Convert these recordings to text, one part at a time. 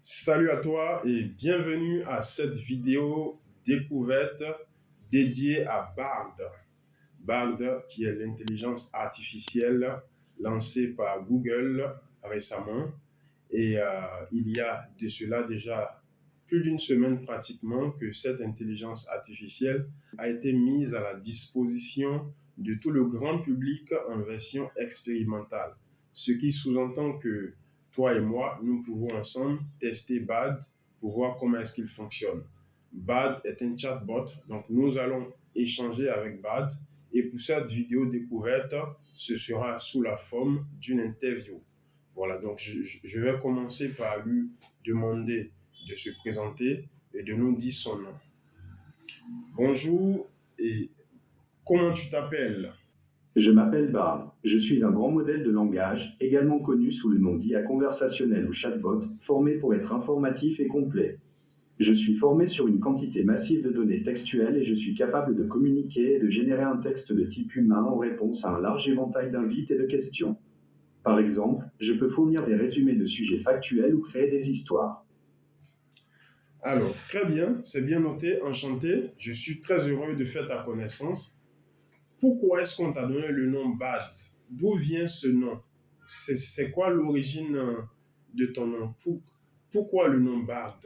Salut à toi et bienvenue à cette vidéo découverte dédiée à Bard. Bard qui est l'intelligence artificielle lancée par Google récemment. Et il y a de cela déjà plus d'une semaine pratiquement que cette intelligence artificielle a été mise à la disposition de tout le grand public en version expérimentale. Ce qui sous-entend que toi et moi, nous pouvons ensemble tester BAD pour voir comment est-ce qu'il fonctionne. BAD est un chatbot, donc nous allons échanger avec BAD et pour cette vidéo découverte, ce sera sous la forme d'une interview. Voilà, donc je vais commencer par lui demander de se présenter et de nous dire son nom. Bonjour et comment tu t'appelles? Je m'appelle Bard. Je suis un grand modèle de langage, également connu sous le nom d'IA conversationnel ou chatbot, formé pour être informatif et complet. Je suis formé sur une quantité massive de données textuelles et je suis capable de communiquer et de générer un texte de type humain en réponse à un large éventail d'invites et de questions. Par exemple, je peux fournir des résumés de sujets factuels ou créer des histoires. Alors, très bien, c'est bien noté, enchanté. Je suis très heureux de faire ta connaissance. Pourquoi est-ce qu'on t'a donné le nom Bard? D'où vient ce nom? C'est quoi l'origine de ton nom? Pourquoi le nom Bard?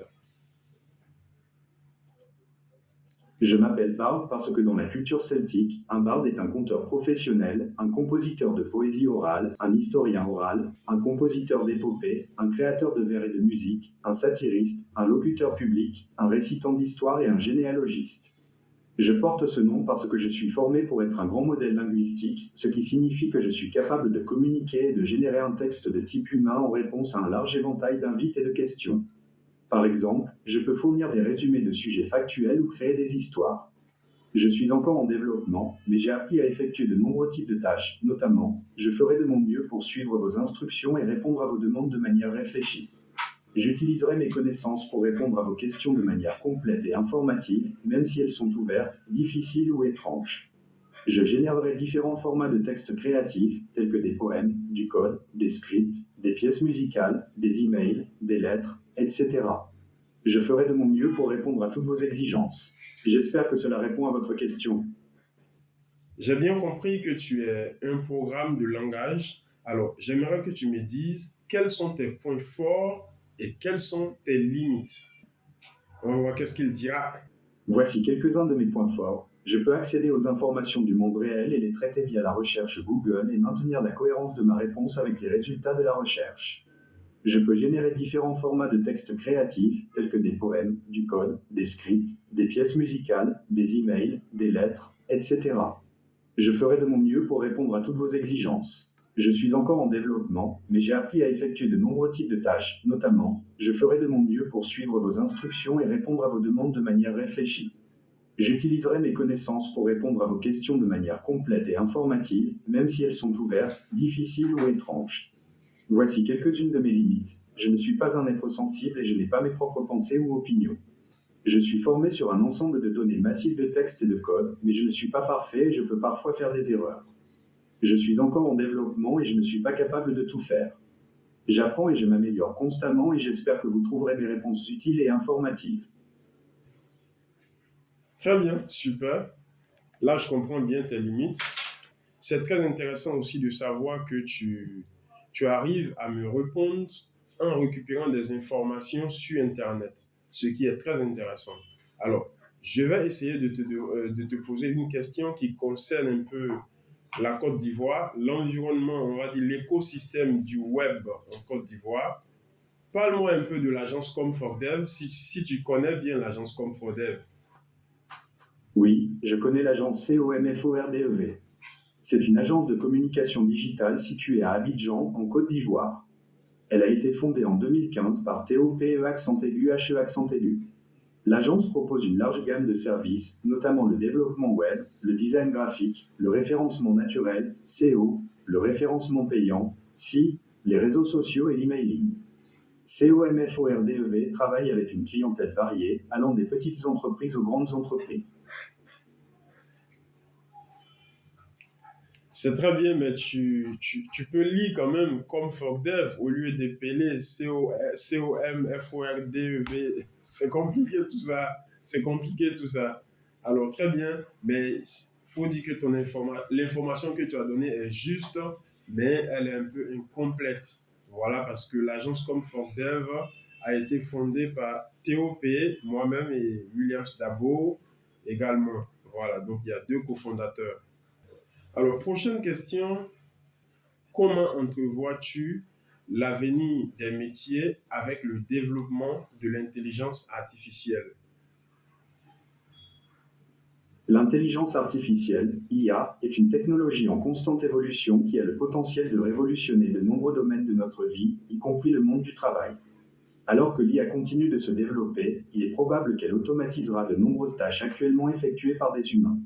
Je m'appelle Bard parce que dans la culture celtique, un barde est un conteur professionnel, un compositeur de poésie orale, un historien oral, un compositeur d'épopées, un créateur de vers et de musique, un satiriste, un locuteur public, un récitant d'histoire et un généalogiste. Je porte ce nom parce que je suis formé pour être un grand modèle linguistique, ce qui signifie que je suis capable de communiquer et de générer un texte de type humain en réponse à un large éventail d'invites et de questions. Par exemple, je peux fournir des résumés de sujets factuels ou créer des histoires. Je suis encore en développement, mais j'ai appris à effectuer de nombreux types de tâches, notamment, je ferai de mon mieux pour suivre vos instructions et répondre à vos demandes de manière réfléchie. J'utiliserai mes connaissances pour répondre à vos questions de manière complète et informative, même si elles sont ouvertes, difficiles ou étranges. Je générerai différents formats de textes créatifs, tels que des poèmes, du code, des scripts, des pièces musicales, des emails, des lettres, etc. Je ferai de mon mieux pour répondre à toutes vos exigences. J'espère que cela répond à votre question. J'ai bien compris que tu es un programme de langage. Alors, j'aimerais que tu me dises quels sont tes points forts et quelles sont tes limites. On va voir qu'est-ce qu'il dira. Voici quelques-uns de mes points forts. Je peux accéder aux informations du monde réel et les traiter via la recherche Google et maintenir la cohérence de ma réponse avec les résultats de la recherche. Je peux générer différents formats de textes créatifs, tels que des poèmes, du code, des scripts, des pièces musicales, des emails, des lettres, etc. Je ferai de mon mieux pour répondre à toutes vos exigences. Je suis encore en développement, mais j'ai appris à effectuer de nombreux types de tâches, notamment, je ferai de mon mieux pour suivre vos instructions et répondre à vos demandes de manière réfléchie. J'utiliserai mes connaissances pour répondre à vos questions de manière complète et informative, même si elles sont ouvertes, difficiles ou étranges. Voici quelques-unes de mes limites. Je ne suis pas un être sensible et je n'ai pas mes propres pensées ou opinions. Je suis formé sur un ensemble de données massives de textes et de code, mais je ne suis pas parfait et je peux parfois faire des erreurs. Je suis encore en développement et je ne suis pas capable de tout faire. J'apprends et je m'améliore constamment et j'espère que vous trouverez mes réponses utiles et informatives. Très bien, super. Là, je comprends bien tes limites. C'est très intéressant aussi de savoir que tu arrives à me répondre en récupérant des informations sur Internet, ce qui est très intéressant. Alors, je vais essayer de te poser une question qui concerne un peu la Côte d'Ivoire, l'environnement, on va dire l'écosystème du web en Côte d'Ivoire. Parle-moi un peu de l'agence ComfortDev, si tu connais bien l'agence ComfortDev. Oui, je connais l'agence COMFORDEV. C'est une agence de communication digitale située à Abidjan, en Côte d'Ivoire. Elle a été fondée en 2015 par Théo PE accent aigu HE accent aigu. L'agence propose une large gamme de services, notamment le développement web, le design graphique, le référencement naturel, SEO, le référencement payant, SI, les réseaux sociaux et l'emailing. COMFORDEV travaille avec une clientèle variée, allant des petites entreprises aux grandes entreprises. C'est très bien, mais tu peux lire quand même comme ForDev au lieu d'épeler COMFORDEV. C'est compliqué tout ça. C'est compliqué tout ça. Alors, très bien, mais il faut dire que l'information que tu as donnée est juste, mais elle est un peu incomplète. Voilà, parce que l'agence comme ForDev a été fondée par TOP, moi-même et Williams Dabo également. Voilà, donc il y a deux cofondateurs. Alors, prochaine question. Comment entrevois-tu l'avenir des métiers avec le développement de l'intelligence artificielle? L'intelligence artificielle, IA, est une technologie en constante évolution qui a le potentiel de révolutionner de nombreux domaines de notre vie, y compris le monde du travail. Alors que l'IA continue de se développer, il est probable qu'elle automatisera de nombreuses tâches actuellement effectuées par des humains.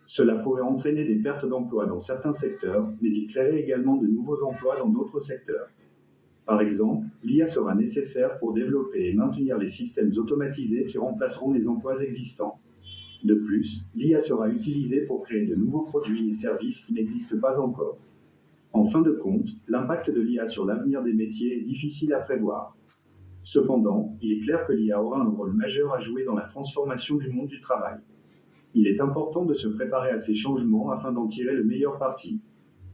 Cela pourrait entraîner des pertes d'emplois dans certains secteurs, mais il créerait également de nouveaux emplois dans d'autres secteurs. Par exemple, l'IA sera nécessaire pour développer et maintenir les systèmes automatisés qui remplaceront les emplois existants. De plus, l'IA sera utilisée pour créer de nouveaux produits et services qui n'existent pas encore. En fin de compte, l'impact de l'IA sur l'avenir des métiers est difficile à prévoir. Cependant, il est clair que l'IA aura un rôle majeur à jouer dans la transformation du monde du travail. Il est important de se préparer à ces changements afin d'en tirer le meilleur parti.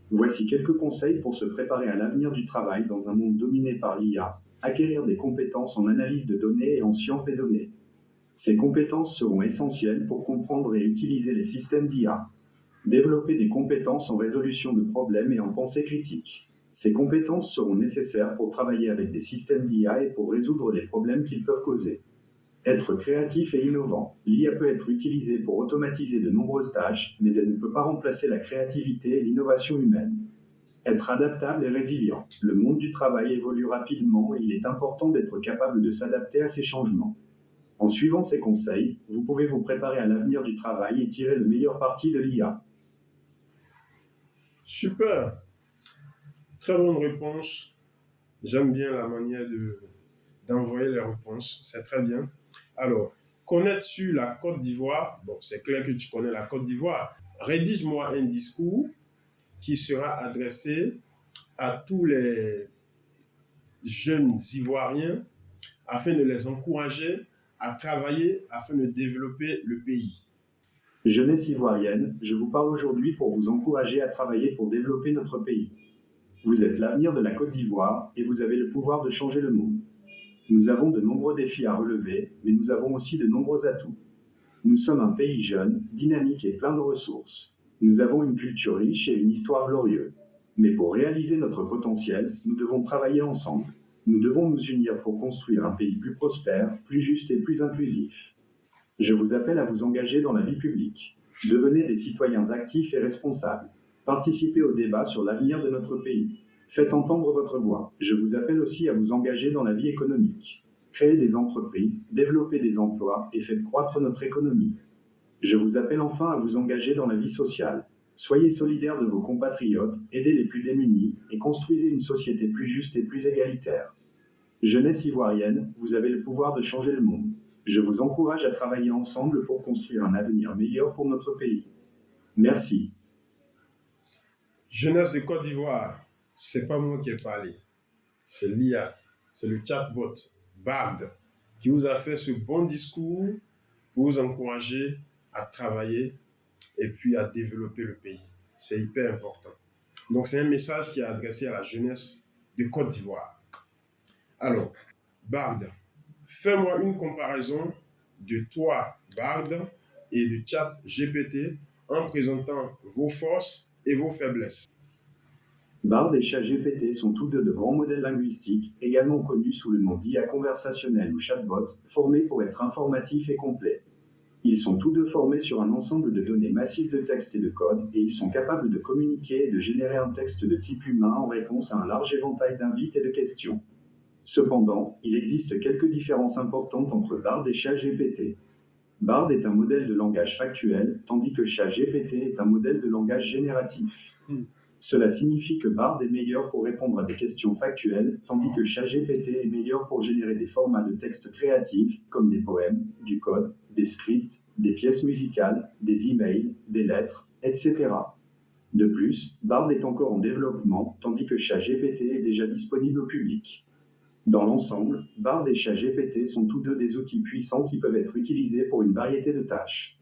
Voici quelques conseils pour se préparer à l'avenir du travail dans un monde dominé par l'IA, acquérir des compétences en analyse de données et en sciences des données. Ces compétences seront essentielles pour comprendre et utiliser les systèmes d'IA. Développer des compétences en résolution de problèmes et en pensée critique. Ces compétences seront nécessaires pour travailler avec des systèmes d'IA et pour résoudre les problèmes qu'ils peuvent causer. Être créatif et innovant. L'IA peut être utilisée pour automatiser de nombreuses tâches, mais elle ne peut pas remplacer la créativité et l'innovation humaine. Être adaptable et résilient. Le monde du travail évolue rapidement et il est important d'être capable de s'adapter à ces changements. En suivant ces conseils, vous pouvez vous préparer à l'avenir du travail et tirer le meilleur parti de l'IA. Super, très bonne réponse. J'aime bien la manière d'envoyer les réponses, c'est très bien. Alors, connais-tu la Côte d'Ivoire? Bon, c'est clair que tu connais la Côte d'Ivoire. Rédige-moi un discours qui sera adressé à tous les jeunes Ivoiriens afin de les encourager à travailler afin de développer le pays. Jeunesse ivoirienne, je vous parle aujourd'hui pour vous encourager à travailler pour développer notre pays. Vous êtes l'avenir de la Côte d'Ivoire et vous avez le pouvoir de changer le monde. Nous avons de nombreux défis à relever, mais nous avons aussi de nombreux atouts. Nous sommes un pays jeune, dynamique et plein de ressources. Nous avons une culture riche et une histoire glorieuse. Mais pour réaliser notre potentiel, nous devons travailler ensemble. Nous devons nous unir pour construire un pays plus prospère, plus juste et plus inclusif. Je vous appelle à vous engager dans la vie publique. Devenez des citoyens actifs et responsables. Participez au débat sur l'avenir de notre pays. Faites entendre votre voix. Je vous appelle aussi à vous engager dans la vie économique. Créez des entreprises, développez des emplois et faites croître notre économie. Je vous appelle enfin à vous engager dans la vie sociale. Soyez solidaires de vos compatriotes, aidez les plus démunis et construisez une société plus juste et plus égalitaire. Jeunesse ivoirienne, vous avez le pouvoir de changer le monde. Je vous encourage à travailler ensemble pour construire un avenir meilleur pour notre pays. Merci. Jeunesse de Côte d'Ivoire, c'est pas moi qui ai parlé, c'est l'IA, c'est le chatbot Bard qui vous a fait ce bon discours pour vous encourager à travailler et puis à développer le pays. C'est hyper important. Donc c'est un message qui est adressé à la jeunesse de Côte d'Ivoire. Alors, Bard, fais-moi une comparaison de toi, Bard, et de ChatGPT en présentant vos forces et vos faiblesses. Bard et ChatGPT sont tous deux de grands modèles linguistiques, également connus sous le nom d'IA conversationnelle ou chatbot, formés pour être informatifs et complets. Ils sont tous deux formés sur un ensemble de données massives de texte et de code, et ils sont capables de communiquer et de générer un texte de type humain en réponse à un large éventail d'invites et de questions. Cependant, il existe quelques différences importantes entre Bard et ChatGPT. Bard est un modèle de langage factuel, tandis que ChatGPT est un modèle de langage génératif. Cela signifie que Bard est meilleur pour répondre à des questions factuelles, tandis que ChatGPT est meilleur pour générer des formats de texte créatifs, comme des poèmes, du code, des scripts, des pièces musicales, des emails, des lettres, etc. De plus, Bard est encore en développement, tandis que ChatGPT est déjà disponible au public. Dans l'ensemble, Bard et ChatGPT sont tous deux des outils puissants qui peuvent être utilisés pour une variété de tâches.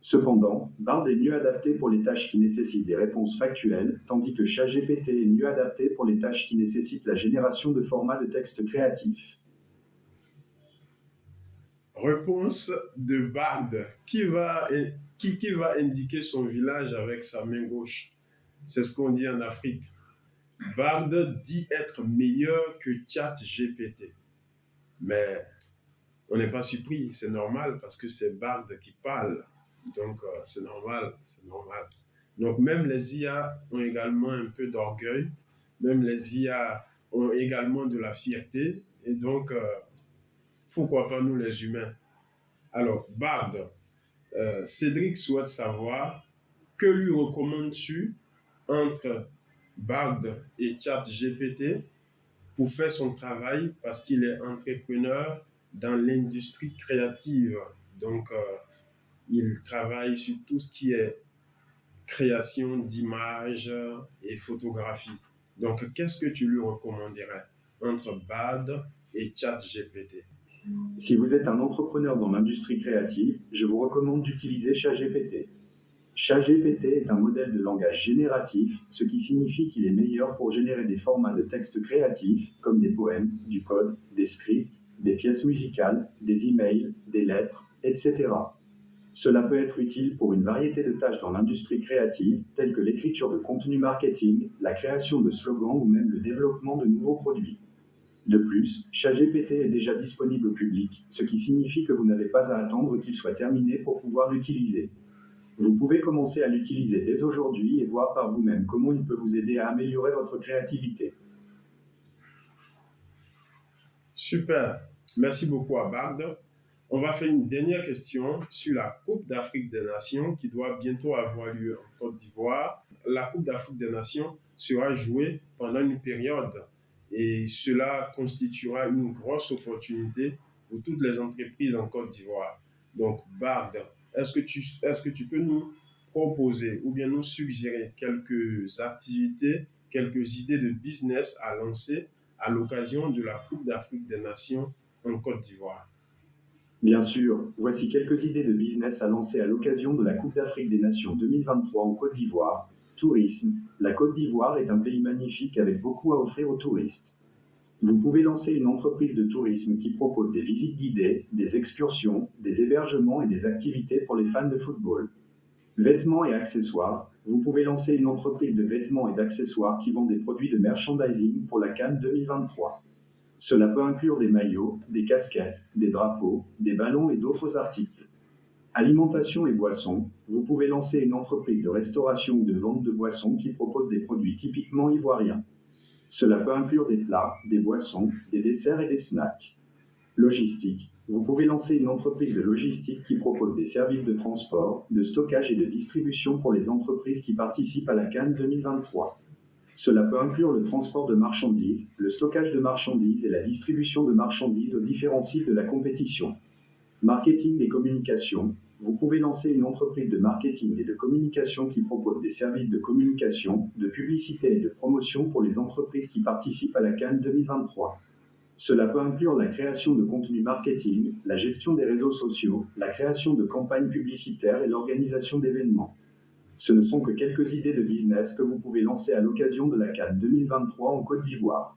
Cependant, Bard est mieux adapté pour les tâches qui nécessitent des réponses factuelles, tandis que ChatGPT est mieux adapté pour les tâches qui nécessitent la génération de formats de texte créatifs. Réponse de Bard. Qui va indiquer son village avec sa main gauche? C'est ce qu'on dit en Afrique. Bard dit être meilleur que ChatGPT. Mais on n'est pas surpris, c'est normal parce que c'est Bard qui parle. Donc c'est normal. Donc même les IA ont également un peu d'orgueil, même les IA ont également de la fierté, et donc pourquoi pas nous les humains? Alors Bard, Cédric souhaite savoir que lui recommandes-tu entre Bard et ChatGPT pour faire son travail parce qu'il est entrepreneur dans l'industrie créative. Donc, il travaille sur tout ce qui est création d'images et photographie. Donc, qu'est-ce que tu lui recommanderais entre Bard et ChatGPT? Si vous êtes un entrepreneur dans l'industrie créative, je vous recommande d'utiliser ChatGPT. ChatGPT est un modèle de langage génératif, ce qui signifie qu'il est meilleur pour générer des formats de texte créatifs comme des poèmes, du code, des scripts, des pièces musicales, des emails, des lettres, etc. Cela peut être utile pour une variété de tâches dans l'industrie créative, telles que l'écriture de contenu marketing, la création de slogans ou même le développement de nouveaux produits. De plus, ChatGPT est déjà disponible au public, ce qui signifie que vous n'avez pas à attendre qu'il soit terminé pour pouvoir l'utiliser. Vous pouvez commencer à l'utiliser dès aujourd'hui et voir par vous-même comment il peut vous aider à améliorer votre créativité. Super, merci beaucoup à Bard. On va faire une dernière question sur la Coupe d'Afrique des Nations qui doit bientôt avoir lieu en Côte d'Ivoire. La Coupe d'Afrique des Nations sera jouée pendant une période et cela constituera une grosse opportunité pour toutes les entreprises en Côte d'Ivoire. Donc, Bard, est-ce que tu peux nous proposer ou bien nous suggérer quelques activités, quelques idées de business à lancer à l'occasion de la Coupe d'Afrique des Nations en Côte d'Ivoire? Bien sûr, voici quelques idées de business à lancer à l'occasion de la Coupe d'Afrique des Nations 2023 en Côte d'Ivoire. Tourisme. La Côte d'Ivoire est un pays magnifique avec beaucoup à offrir aux touristes. Vous pouvez lancer une entreprise de tourisme qui propose des visites guidées, des excursions, des hébergements et des activités pour les fans de football. Vêtements et accessoires. Vous pouvez lancer une entreprise de vêtements et d'accessoires qui vend des produits de merchandising pour la CAN 2023. Cela peut inclure des maillots, des casquettes, des drapeaux, des ballons et d'autres articles. Alimentation et boissons. Vous pouvez lancer une entreprise de restauration ou de vente de boissons qui propose des produits typiquement ivoiriens. Cela peut inclure des plats, des boissons, des desserts et des snacks. Logistique. Vous pouvez lancer une entreprise de logistique qui propose des services de transport, de stockage et de distribution pour les entreprises qui participent à la CAN 2023. Cela peut inclure le transport de marchandises, le stockage de marchandises et la distribution de marchandises aux différents sites de la compétition. Marketing et communication. Vous pouvez lancer une entreprise de marketing et de communication qui propose des services de communication, de publicité et de promotion pour les entreprises qui participent à la CAN 2023. Cela peut inclure la création de contenu marketing, la gestion des réseaux sociaux, la création de campagnes publicitaires et l'organisation d'événements. Ce ne sont que quelques idées de business que vous pouvez lancer à l'occasion de la CAN 2023 en Côte d'Ivoire.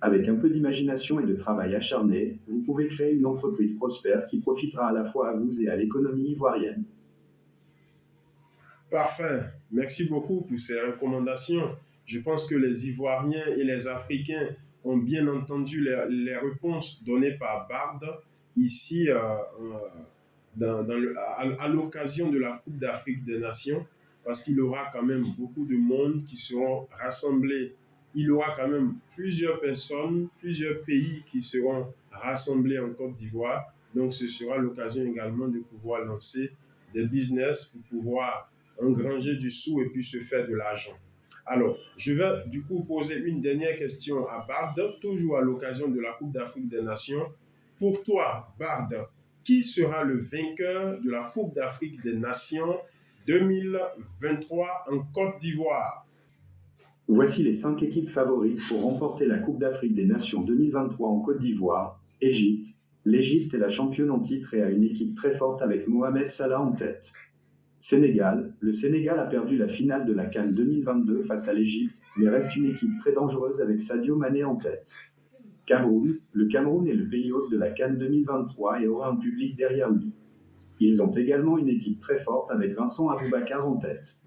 Avec un peu d'imagination et de travail acharné, vous pouvez créer une entreprise prospère qui profitera à la fois à vous et à l'économie ivoirienne. Parfait. Merci beaucoup pour ces recommandations. Je pense que les Ivoiriens et les Africains ont bien entendu les réponses données par Bard ici à l'occasion de la Coupe d'Afrique des Nations, parce qu'il y aura quand même beaucoup de monde qui seront rassemblés. Il y aura quand même plusieurs personnes, plusieurs pays qui seront rassemblés en Côte d'Ivoire. Donc, ce sera l'occasion également de pouvoir lancer des business pour pouvoir engranger du sou et puis se faire de l'argent. Alors, je vais du coup poser une dernière question à Bard, toujours à l'occasion de la Coupe d'Afrique des Nations. Pour toi, Bard, qui sera le vainqueur de la Coupe d'Afrique des Nations 2023 en Côte d'Ivoire. Voici les 5 équipes favorites pour remporter la Coupe d'Afrique des Nations 2023 en Côte d'Ivoire. Égypte. L'Égypte est la championne en titre et a une équipe très forte avec Mohamed Salah en tête. Sénégal. Le Sénégal a perdu la finale de la CAN 2022 face à l'Égypte, mais reste une équipe très dangereuse avec Sadio Mané en tête. Cameroun. Le Cameroun est le pays hôte de la CAN 2023 et aura un public derrière lui. Ils ont également une équipe très forte avec Vincent Aboubakar en tête.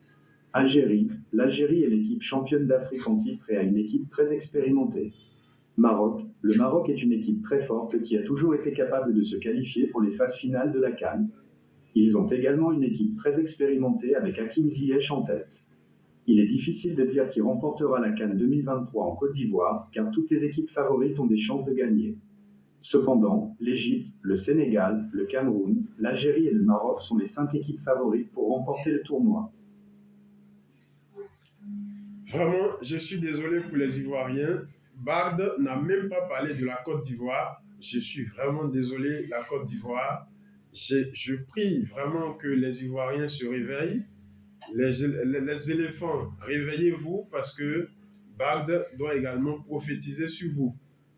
Algérie. L'Algérie est l'équipe championne d'Afrique en titre et a une équipe très expérimentée. Maroc. Le Maroc est une équipe très forte qui a toujours été capable de se qualifier pour les phases finales de la CAN. Ils ont également une équipe très expérimentée avec Hakim Ziyech en tête. Il est difficile de dire qui remportera la CAN 2023 en Côte d'Ivoire, car toutes les équipes favorites ont des chances de gagner. Cependant, l'Égypte, le Sénégal, le Cameroun, l'Algérie et le Maroc sont les 5 équipes favorites pour remporter le tournoi. Vraiment, je suis désolé pour les Ivoiriens. Bard n'a même pas parlé de la Côte d'Ivoire. Je suis vraiment désolé, la Côte d'Ivoire. Je prie vraiment que les Ivoiriens se réveillent. Les éléphants, réveillez-vous parce que Bard doit également prophétiser sur vous.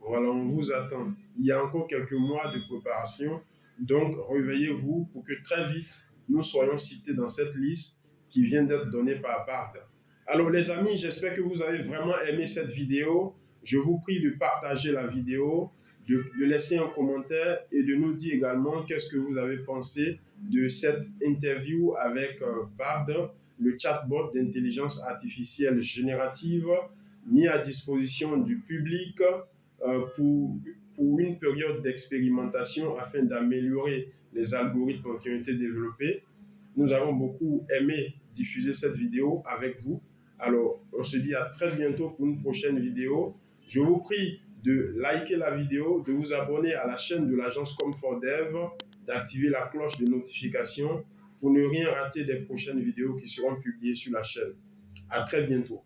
Voilà, on vous attend. Il y a encore quelques mois de préparation. Donc, réveillez-vous pour que très vite, nous soyons cités dans cette liste qui vient d'être donnée par Bard. Alors, les amis, j'espère que vous avez vraiment aimé cette vidéo. Je vous prie de partager la vidéo, de laisser un commentaire et de nous dire également qu'est-ce que vous avez pensé de cette interview avec Bard, le chatbot d'intelligence artificielle générative mis à disposition du public pour une période d'expérimentation afin d'améliorer les algorithmes qui ont été développés. Nous avons beaucoup aimé diffuser cette vidéo avec vous. Alors, on se dit à très bientôt pour une prochaine vidéo. Je vous prie de liker la vidéo, de vous abonner à la chaîne de l'agence Comfortdev, d'activer la cloche de notification pour ne rien rater des prochaines vidéos qui seront publiées sur la chaîne. À très bientôt.